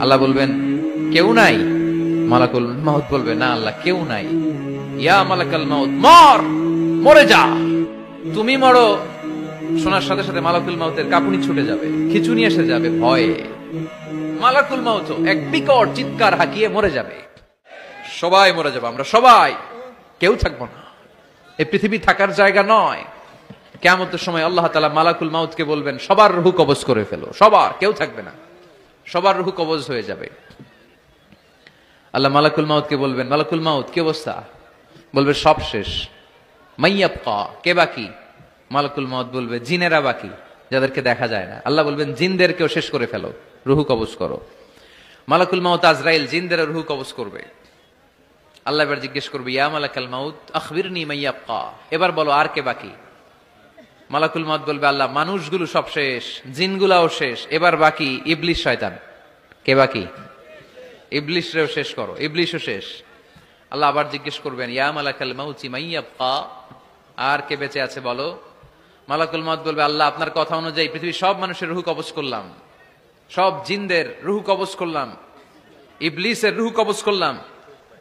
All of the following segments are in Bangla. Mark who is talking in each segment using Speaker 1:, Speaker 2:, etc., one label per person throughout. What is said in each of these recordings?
Speaker 1: আল্লাহ বলবেন কেউ নাই, মালাকুল মাউত বলবে না আল্লাহ কেউ নাই। ইয়া মালাকাল মাউত মর, মরে যা। তুমি মরো শোনার সাথে সাথে মালাকুল মাউতের কাঁপুনি ছুটে যাবে, খিঁচুনি এসে যাবে ভয়ে। মালাকুল মাউত এক বিকট চিৎকার হাঁকিয়ে মরে যাবে। সবাই মরে যাবে, আমরা সবাই, কেউ থাকবো না। এই পৃথিবী থাকার জায়গা নয়। কিয়ামতের সময় আল্লাহ তাআলা মালাকুল মাউতকে বলবেন সবার রূহ কবজ করে ফেলো, সবার, কেউ থাকবে না, সবার রূহ কবজ হয়ে যাবে। আল্লাহ মালাকুল মাউতকে বলবেন মালাকুল মাউত কি অবস্থা? বলবে সব শেষ। মাইয়াবকা, কে বাকি? মালাকুল মাউত বলবে জিনেরা বাকি, যাদেরকে দেখা যায় না। আল্লাহ বলবেন জিনদেরকেও শেষ করে ফেলো, রূহ কবজ করো। মালাকুল মাউত আজরাইল জিনদের রূহ কবজ করবে। আল্লাহ এবার জিজ্ঞেস করবে ইয়া মালাকাল মাউত আখবিরনি মাইয়াবকা, এবার বলো আর কে বাকি? মালাকুল মাউত বলবে আল্লাহ মানুষগুলো সব শেষ, জিনগুলাও শেষ, এবার বাকি ইবলিস শয়তান। কে বাকি? ইবলিসরেও শেষ করো, ইবলিসও শেষ। আল্লাহ আবার জিজ্ঞেস করবেন ইয়া মালাকাল মাউতি মাইয়াবকা, আর কে বেঁচে আছে বলো। মালাকুল মাউত বলবে আল্লাহ আপনার কথা অনুযায়ী পৃথিবীর সব মানুষের রূহ কবজ করলাম, সব জিনদের রূহ কবজ করলাম, ইবলিসের রূহ কবজ করলাম,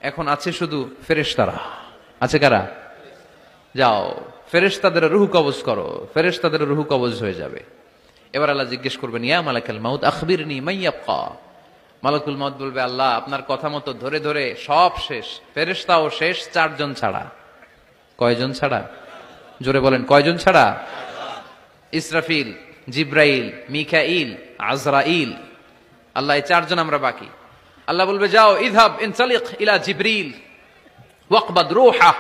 Speaker 1: এখন আছে শুধু ফেরেশতারা। আছে কারা? যাও ফেরেশতাদের রূহ কবজ করো, ফেরেশতাদের রূহ কবজ হয়ে যাবে। এবার আল্লাহ জিজ্ঞেস করবেন ইয়া মালাকাল মাউত আখবিরনি মাইয়াবকা। মালাকুল মাউত বলবে আল্লাহ আপনার কথা মতো ধরে ধরে সব শেষ, ফেরেশতাও শেষ, 4 জন ছাড়া। কয়জন ছাড়া? জোরে বলেন কয়জন ছাড়া? ইসরাফিল, জিব্রাইল, মিকাইল, আজরাইল। আল্লাহ এই 4 জন আমরা বাকি। আল্লাহ বলবে যাও ইযহাব ইনতালিক ইলা জিবরিল ওয়াকবাদ রূহা,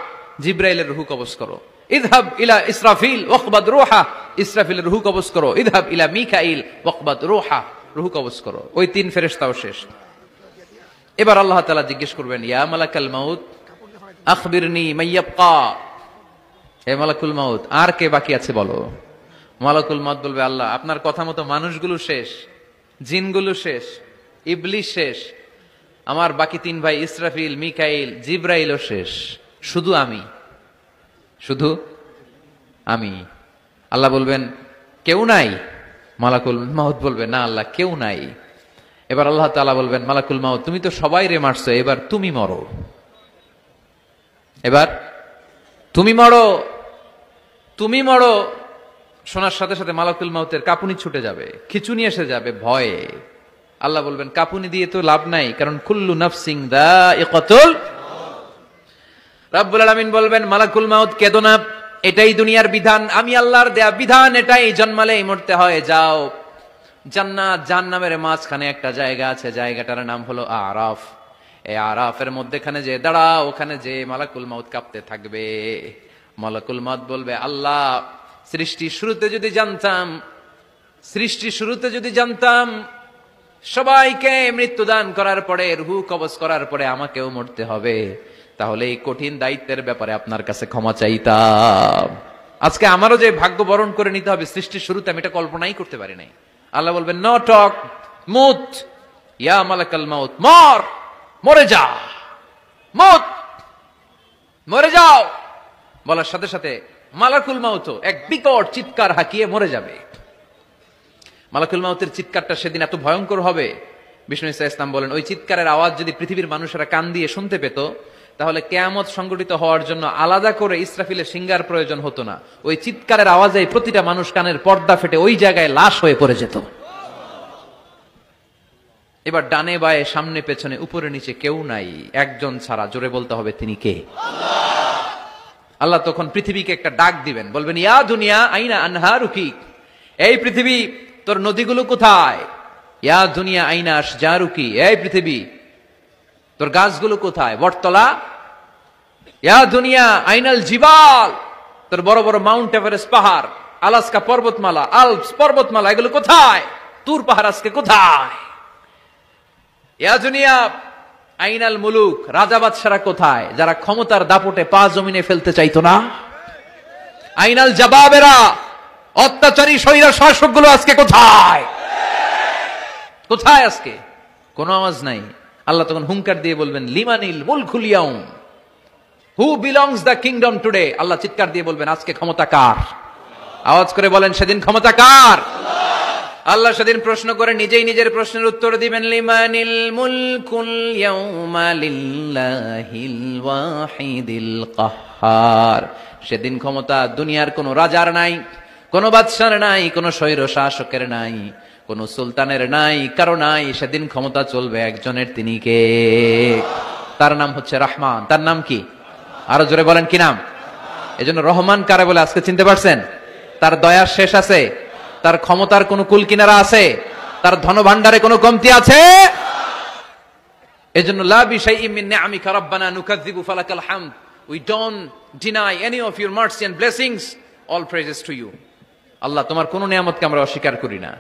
Speaker 1: জিব্রাইলের রূহ কবজ করো। ইযহাব ইলা ইসরাফিল ওয়াকবাদ রূহা, ইসরাফিলের রূহ কবজ করো। ইযহাব ইলা মিকাইল ওয়াকবাদ রূহা, রূহ কবজ করো। ওই 3 ফেরেশতাও শেষ। এবার আল্লাহ তাআলা জিজ্ঞেস করবেন ইয়া মালাকাল মাউত আখবিরনি মাইয়াবকা, হে মালাকুল মাউত আর কে বাকি আছে বলো। মালাকুল মাউত বলবে আল্লাহ আপনার কথা মতো মানুষগুলো শেষ, জিনগুলো শেষ, ইবলিস শেষ, আমার বাকি 3 ভাই ইসরাফিল, মিকাইল, জিব্রাইলও শেষ, শুধু আমি, শুধু আমি। আল্লাহ বলবেন কেউ নাই? মালাকুল মাউত বলবে না আল্লাহ কেউ নাই। এবার আল্লাহ তাআলা বলবেন মালাকুল মাউত তুমি তো সবাই রে মারছো, এবার তুমি মরো, এবার তুমি মরো, তুমি মরো। শোনার সাথে সাথে মালাকুল মাউতের কাঁপুনি ছুটে যাবে, খিঁচুনি এসে যাবে ভয়ে। আল্লাহ বলবেন কাঁপুনি দিয়ে তো লাভ নাই, কারণ কুল্লু নাফসিন যায়িকাতুল। রাব্বুল আলামিন বলবেন মালাকুল মাউত কেঁদো না, এটাই দুনিয়ার বিধান, আমি আল্লাহর দেয়া বিধান, এটাই, জন্মালেই মরতে হয়। যাও জান্নাত জাহান্নামের মাঝখানে একটা জায়গা আছে, জায়গাটার নাম হলো আরাফ। এই আরাফের মধ্যখানে যে দাঁড়াও, ওখানে যে মালাকুল মাউত কাঁপতে থাকবে। মালাকুল মাউত বলবে আল্লাহ সৃষ্টির শুরুতে যদি জানতাম, সৃষ্টির শুরুতে যদি জানতাম সবাইকে মৃত্যুদান করার পরে রূহ কবজ করার পরে আমাকেও মরতে হবে, তাহলে এই কঠিন দায়িত্বের ব্যাপারে আপনার কাছে ক্ষমা চাইতাম। আজকে আমারও যে ভাগ্য বরণ করে নিতে হবে সৃষ্টির শুরুতে, আমি এটা কল্পনাই করতে পারি নাই। আল্লাহ বলবেন নো টক, মুত, ইয়া মালাকাল মাউত মর, মরে যা, মুত, মরে যাও। বলার সাথে সাথে মালাকুল মাউত এক বিকট চিৎকার হাঁকিয়ে মরে যাবে। মালাকুল মাউতের চিৎকারটা সেদিন এত ভয়ঙ্কর হবে, বিষ্ণু ঈসা ইসলাম বলেন ওই চিৎকারের আওয়াজ যদি পৃথিবীর মানুষেরা কান দিয়ে শুনতে পেত, তাহলে কিয়ামত সংগঠিত হওয়ার জন্য আলাদা করে ইসরাফিলের সিঙ্গার প্রয়োজন হতো না। ওই চিৎকারের আওয়াজে প্রতিটা মানুষ কানের পর্দা ফেটে ওই জায়গায় লাশ হয়ে পড়ে যেত। এবার ডানে বায়ে সামনে পেছনে উপরে নিচে কেউ নাই, একজন ছাড়া, জোরে বলতে হবে তিনি কে? আল্লাহ তখন পৃথিবীকে একটা ডাক দিবেন, বলবেন ইয়া দুনিয়া আইনা আনহারুকি, এই পৃথিবী তোর নদীগুলো কোথায়? ইয়া দুনিয়া আইনা আশজারুকি, এই পৃথিবী তোর গাছগুলো কোথায়? বটতলা। ইয়া দুনিয়া আইনাল জিবাল, তোর বড় বড় মাউন্ট এভারেস্ট পাহাড়, আলাস্কা পর্বতমালা, আলপস পর্বতমালা, এগুলো কোথায়? তুর পাহাড় আজকে কোথায়? ইয়া দুনিয়া আইনাল মুলুক, রাজা বাদশারা কোথায়, যারা ক্ষমতার দাপটে পা জমিনে ফেলতে চাইতো না? আইনাল জাবাবেরা, অত্যাচারী স্বৈরা শাসকগুলো আজকে কোথায়? কোথায় আজকে? কোনো আওয়াজ নাই। আল্লাহ তখন হুঙ্কার দিয়ে বলবেন লিমানিল মুলকুল ইয়াউম, who belongs the kingdom today. আল্লাহ চিৎকার দিয়ে বলবেন আজকে ক্ষমতা কার? আওয়াজ করে বলেন সেদিন ক্ষমতা কার? আল্লাহ সেদিন প্রশ্ন করে নিজেই নিজের প্রশ্নের উত্তর দিবেন, লিমানিল মুলকুল ইয়াউমা লিল্লাহিল ওয়াহিদিল কাহ্হার। সেদিন ক্ষমতা দুনিয়ার কোনো রাজার নাই, কোনো বাদশার নাই, কোনো স্বৈর শাসকের নাই, কোনো সুলতানের নাই, কারো নাই। সেদিন ক্ষমতা চলবে একজনের, তিনি কে? তার নাম হচ্ছে রহমান। তার নাম কি? আরো জোরে বলেন, কি নাম? এজন্য রহমান কারে বলে আজকে চিনতে পারছেন? তার দয়ার শেষ আছে? তার ক্ষমতার কোনো কুল কিনারা আছে? তার ধনভাণ্ডারে কোনো কমতি আছে? এজন্য লা বিশাইইম মিন নিআমিকা রাব্বানা নুকাযযিবু ফালাকাল হামদ। We don't deny any of your mercy and blessings. All praises to you. আল্লাহ, তোমার কোন নিয়ামতকে আমরা অস্বীকার করি না।